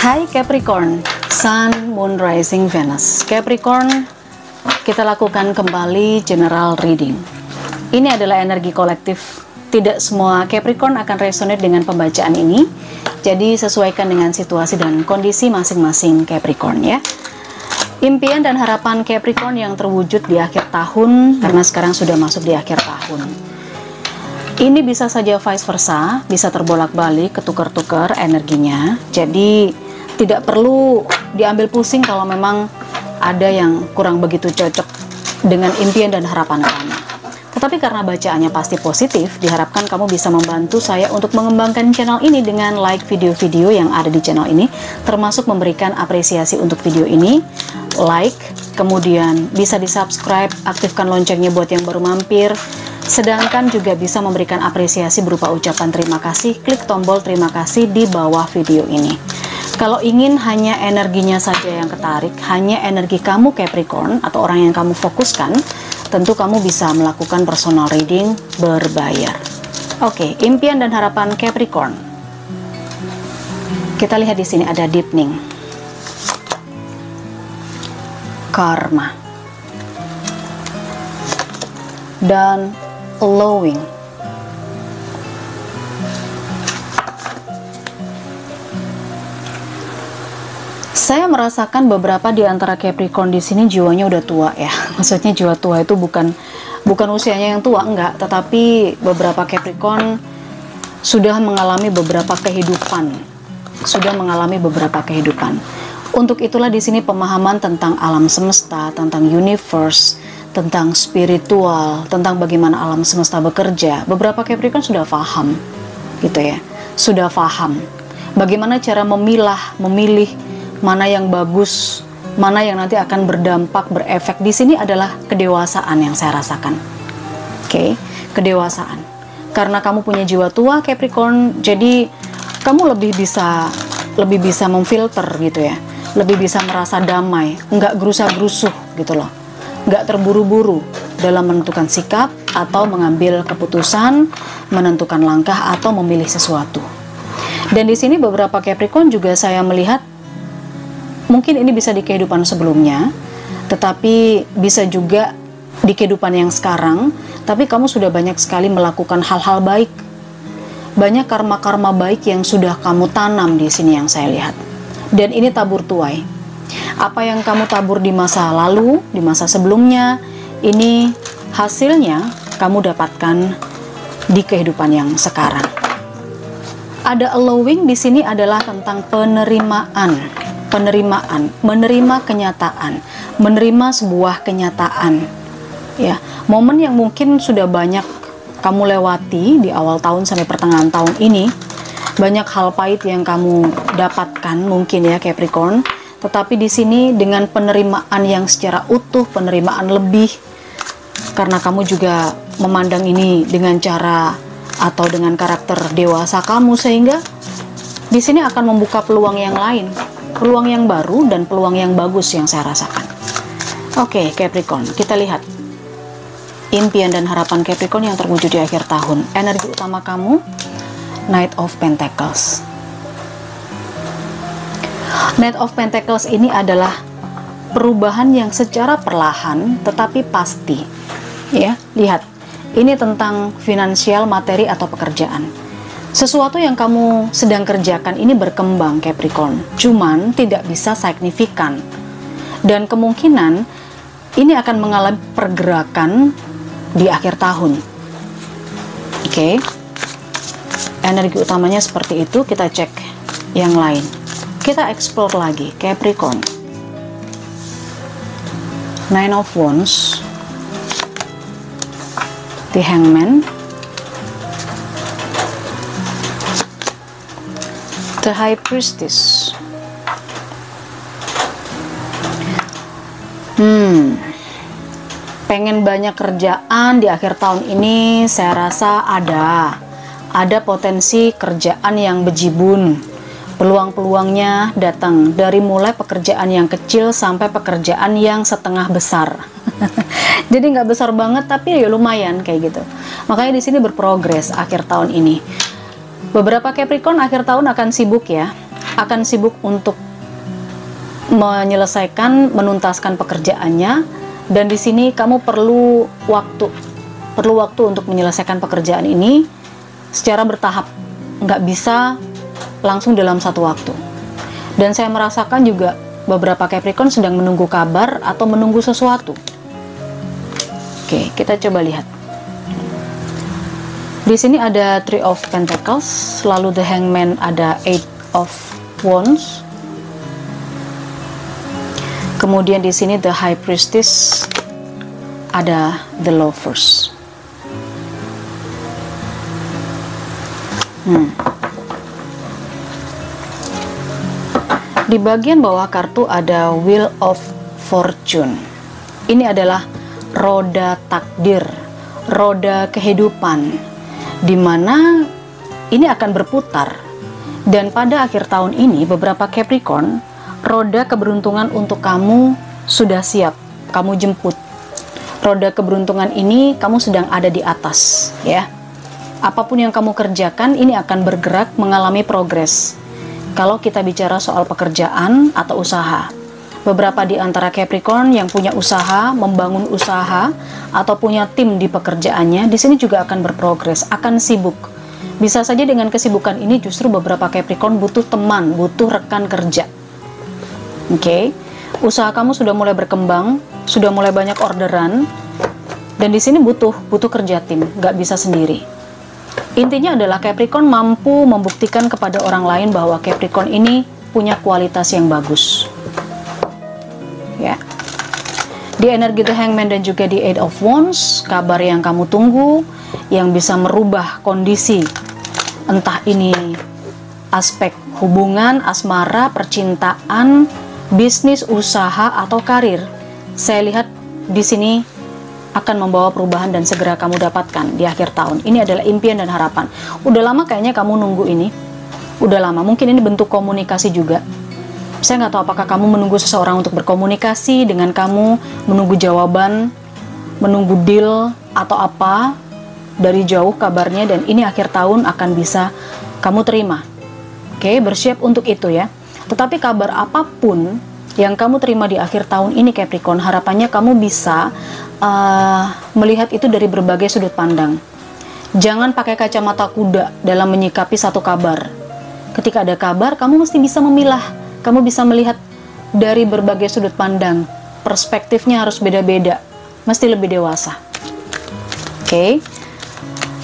Hai Capricorn, Sun, Moon, Rising, Venus. Capricorn, kita lakukan kembali general reading. Ini adalah energi kolektif. Tidak semua Capricorn akan resonate dengan pembacaan ini. Jadi sesuaikan dengan situasi dan kondisi masing-masing Capricorn ya. Impian dan harapan Capricorn yang terwujud di akhir tahun, karena sekarang sudah masuk di akhir tahun. Ini bisa saja vice versa, bisa terbolak-balik, ketukar-tukar energinya. Jadi tidak perlu diambil pusing kalau memang ada yang kurang begitu cocok dengan impian dan harapan kamu. Tetapi karena bacaannya pasti positif, diharapkan kamu bisa membantu saya untuk mengembangkan channel ini dengan like video-video yang ada di channel ini, termasuk memberikan apresiasi untuk video ini, like, kemudian bisa di-subscribe, aktifkan loncengnya buat yang baru mampir, sedangkan juga bisa memberikan apresiasi berupa ucapan terima kasih, klik tombol terima kasih di bawah video ini. Kalau ingin hanya energinya saja yang ketarik, hanya energi kamu Capricorn atau orang yang kamu fokuskan, tentu kamu bisa melakukan personal reading berbayar. Oke, impian dan harapan Capricorn. Kita lihat di sini ada deepening, karma, dan allowing. Saya merasakan beberapa di antara Capricorn di sini jiwanya udah tua ya. Maksudnya jiwa tua itu bukan usianya yang tua, enggak, tetapi beberapa Capricorn sudah mengalami beberapa kehidupan. Untuk itulah di sini pemahaman tentang alam semesta, tentang universe, tentang spiritual, tentang bagaimana alam semesta bekerja. Beberapa Capricorn sudah paham, gitu ya. Sudah paham bagaimana cara memilih mana yang bagus, mana yang nanti akan berdampak, berefek. Di sini adalah kedewasaan yang saya rasakan. Oke, kedewasaan. Karena kamu punya jiwa tua Capricorn, jadi kamu lebih bisa memfilter gitu ya. Lebih bisa merasa damai, nggak gerusa-gerusuh gitu loh. Nggak terburu-buru dalam menentukan sikap atau mengambil keputusan, menentukan langkah atau memilih sesuatu. Dan di sini beberapa Capricorn juga saya melihat mungkin ini bisa di kehidupan sebelumnya, tetapi bisa juga di kehidupan yang sekarang, tapi kamu sudah banyak sekali melakukan hal-hal baik. Banyak karma-karma baik yang sudah kamu tanam di sini yang saya lihat. Dan ini tabur tuai. Apa yang kamu tabur di masa lalu, di masa sebelumnya, ini hasilnya kamu dapatkan di kehidupan yang sekarang. Ada allowing di sini adalah tentang penerimaan, menerima kenyataan, menerima sebuah kenyataan. Ya, momen yang mungkin sudah banyak kamu lewati di awal tahun sampai pertengahan tahun ini, banyak hal pahit yang kamu dapatkan mungkin ya Capricorn. Tetapi di sini dengan penerimaan yang secara utuh, penerimaan lebih, karena kamu juga memandang ini dengan cara atau dengan karakter dewasa kamu, sehingga di sini akan membuka peluang yang lain. Peluang yang baru dan peluang yang bagus yang saya rasakan. Oke, Capricorn, kita lihat impian dan harapan Capricorn yang terwujud di akhir tahun. Energi utama kamu, Knight of Pentacles. Knight of Pentacles ini adalah perubahan yang secara perlahan tetapi pasti. Ya, lihat. Ini tentang finansial, materi atau pekerjaan. Sesuatu yang kamu sedang kerjakan ini berkembang Capricorn, cuman tidak bisa signifikan. Dan kemungkinan ini akan mengalami pergerakan di akhir tahun. Oke. Energi utamanya seperti itu, kita cek yang lain. Kita explore lagi Capricorn. Nine of Wands, The Hangman, The High Priestess. Pengen banyak kerjaan di akhir tahun ini, saya rasa ada potensi kerjaan yang bejibun. Peluang-peluangnya datang dari mulai pekerjaan yang kecil sampai pekerjaan yang setengah besar. Jadi nggak besar banget tapi ya lumayan kayak gitu. Makanya di sini berprogres akhir tahun ini. Beberapa Capricorn akhir tahun akan sibuk ya. akan sibuk untuk menyelesaikan, menuntaskan pekerjaannya, dan di sini kamu perlu waktu untuk menyelesaikan pekerjaan ini secara bertahap, nggak bisa langsung dalam satu waktu. Dan saya merasakan juga beberapa Capricorn sedang menunggu kabar atau menunggu sesuatu. Oke, kita coba lihat. Di sini ada Three of Pentacles, lalu The Hangman ada Eight of Wands. Kemudian di sini The High Priestess ada The Lovers. Di bagian bawah kartu ada Wheel of Fortune. Ini adalah roda takdir, roda kehidupan, di mana ini akan berputar. Dan pada akhir tahun ini, beberapa Capricorn, roda keberuntungan untuk kamu sudah siap, kamu jemput. Roda keberuntungan ini kamu sedang ada di atas, ya. Apapun yang kamu kerjakan, ini akan bergerak mengalami progres. Kalau kita bicara soal pekerjaan atau usaha, beberapa di antara Capricorn yang punya usaha, membangun usaha, atau punya tim di pekerjaannya, di sini juga akan berprogres, akan sibuk. Bisa saja dengan kesibukan ini justru beberapa Capricorn butuh teman, butuh rekan kerja. Oke, usaha kamu sudah mulai berkembang, sudah mulai banyak orderan, dan di sini butuh kerja tim, nggak bisa sendiri. Intinya adalah Capricorn mampu membuktikan kepada orang lain bahwa Capricorn ini punya kualitas yang bagus. Ya. Di energi The Hangman dan juga di Eight of Wands, kabar yang kamu tunggu, yang bisa merubah kondisi, entah ini aspek hubungan, asmara, percintaan, bisnis, usaha, atau karir. Saya lihat di sini akan membawa perubahan dan segera kamu dapatkan di akhir tahun. Ini adalah impian dan harapan. Udah lama kayaknya kamu nunggu ini. Udah lama. Mungkin ini bentuk komunikasi juga. Saya nggak tahu apakah kamu menunggu seseorang untuk berkomunikasi dengan kamu, menunggu jawaban, menunggu deal, atau apa, dari jauh kabarnya, dan ini akhir tahun akan bisa kamu terima. Oke, bersiap untuk itu ya. Tetapi kabar apapun yang kamu terima di akhir tahun ini Capricorn, harapannya kamu bisa melihat itu dari berbagai sudut pandang. Jangan pakai kacamata kuda dalam menyikapi satu kabar. Ketika ada kabar, kamu mesti bisa memilah, kamu bisa melihat dari berbagai sudut pandang. Perspektifnya harus beda-beda, mesti lebih dewasa. Oke.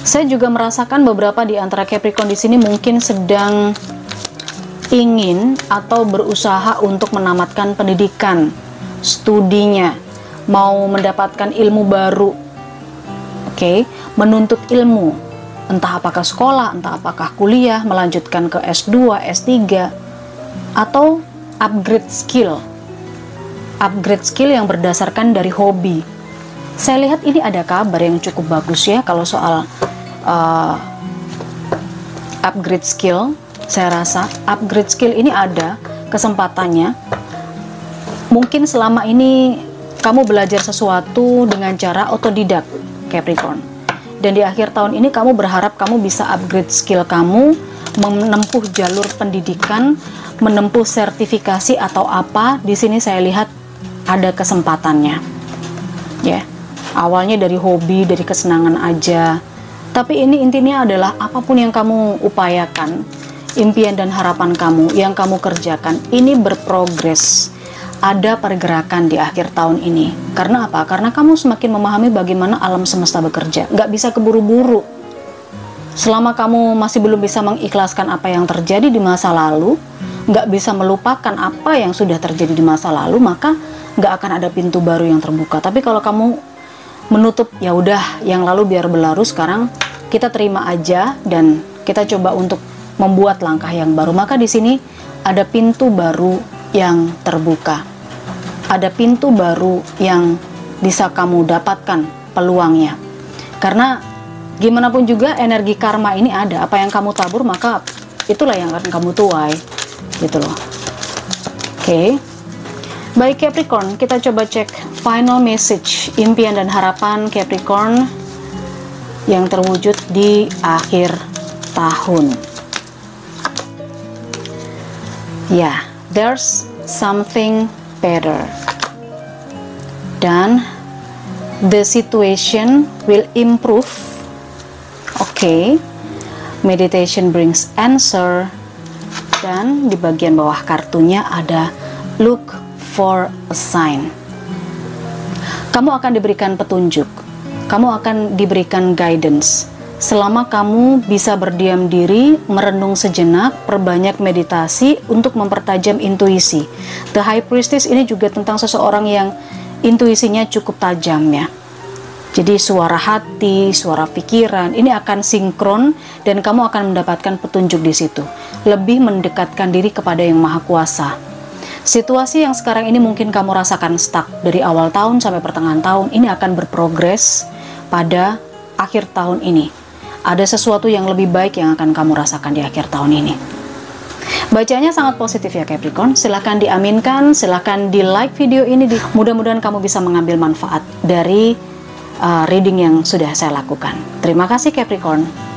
Saya juga merasakan beberapa di antara Capricorn di sini mungkin sedang ingin atau berusaha untuk menamatkan pendidikan, studinya, mau mendapatkan ilmu baru, oke, menuntut ilmu, entah apakah sekolah, entah apakah kuliah, melanjutkan ke S2, S3, atau upgrade skill yang berdasarkan dari hobi. Saya lihat ini ada kabar yang cukup bagus ya, kalau soal upgrade skill. Saya rasa upgrade skill ini ada kesempatannya. Mungkin selama ini kamu belajar sesuatu dengan cara otodidak, Capricorn. Dan di akhir tahun ini kamu berharap kamu bisa upgrade skill kamu, menempuh jalur pendidikan, menempuh sertifikasi atau apa. Di sini saya lihat ada kesempatannya. Ya. Awalnya dari hobi, dari kesenangan aja. Tapi ini intinya adalah apapun yang kamu upayakan, impian dan harapan kamu yang kamu kerjakan ini berprogres. Ada pergerakan di akhir tahun ini. Karena apa? Karena kamu semakin memahami bagaimana alam semesta bekerja. Nggak bisa keburu-buru. Selama kamu masih belum bisa mengikhlaskan apa yang terjadi di masa lalu, nggak bisa melupakan apa yang sudah terjadi di masa lalu, maka nggak akan ada pintu baru yang terbuka. Tapi kalau kamu menutup, ya udah, yang lalu biar berlalu, sekarang kita terima aja dan kita coba untuk membuat langkah yang baru, maka di sini ada pintu baru yang terbuka. Ada pintu baru yang bisa kamu dapatkan peluangnya. Karena gimana pun juga energi karma ini ada. Apa yang kamu tabur, maka itulah yang akan kamu tuai. Gitu loh. Oke. Baik Capricorn, kita coba cek final message, impian dan harapan Capricorn yang terwujud di akhir tahun. Ya, there's something better. Dan the situation will improve. Oke. Meditation brings answer. Dan di bagian bawah kartunya ada look for a sign. Kamu akan diberikan petunjuk. Kamu akan diberikan guidance. Selama kamu bisa berdiam diri, merenung sejenak, perbanyak meditasi untuk mempertajam intuisi. The High Priestess ini juga tentang seseorang yang intuisinya cukup tajam ya. Jadi suara hati, suara pikiran ini akan sinkron dan kamu akan mendapatkan petunjuk di situ. Lebih mendekatkan diri kepada Yang Maha Kuasa. Situasi yang sekarang ini mungkin kamu rasakan stuck dari awal tahun sampai pertengahan tahun, ini akan berprogres pada akhir tahun ini. Ada sesuatu yang lebih baik yang akan kamu rasakan di akhir tahun ini. Bacanya sangat positif ya Capricorn. Silahkan diaminkan, silahkan di like video ini. Mudah-mudahan kamu bisa mengambil manfaat dari reading yang sudah saya lakukan. Terima kasih Capricorn.